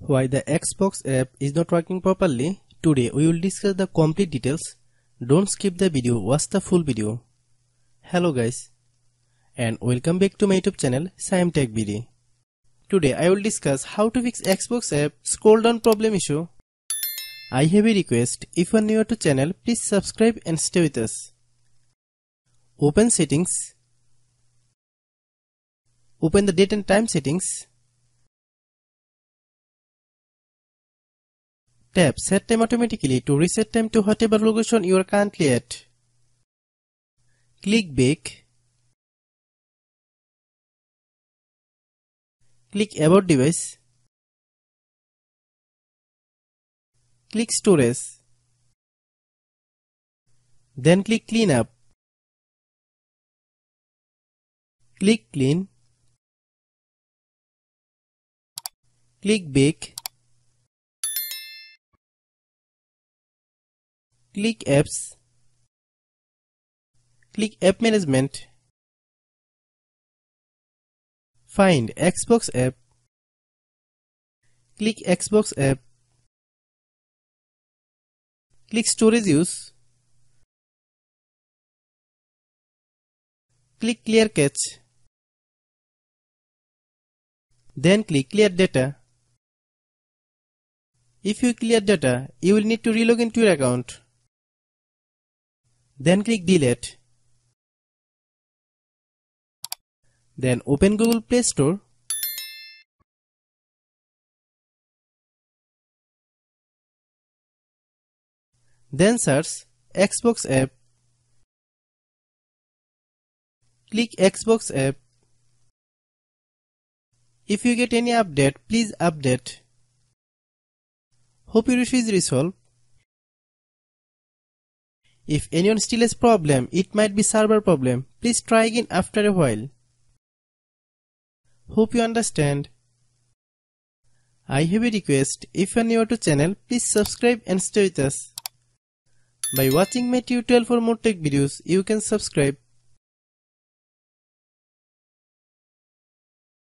Why the Xbox app is not working properly? Today we will discuss the complete details. Don't skip the video, watch the full video. Hello guys and welcome back to my YouTube channel Shaem Tech BD. Today I will discuss how to fix Xbox app scroll down problem issue. I have a request, if you are new to channel please subscribe and stay with us. Open settings. Open the date and time settings. Tap set time automatically to reset time to whatever location you are currently at. Click back. Click about device. Click storage. Then click clean up. Click clean. Click back. Click apps. Click app management. Find Xbox app. Click Xbox app. Click storage use. Click clear cache. Then click clear data. If you clear data, you will need to relog into your account. Then click delete. Then open Google Play Store. Then search Xbox app. Click Xbox app. If you get any update, please update. Hope your issue is resolved. If anyone still has problem, it might be server problem. Please try again after a while. Hope you understand. I have a request, if you are new to channel, please subscribe and stay with us. By watching my tutorial for more tech videos, you can subscribe.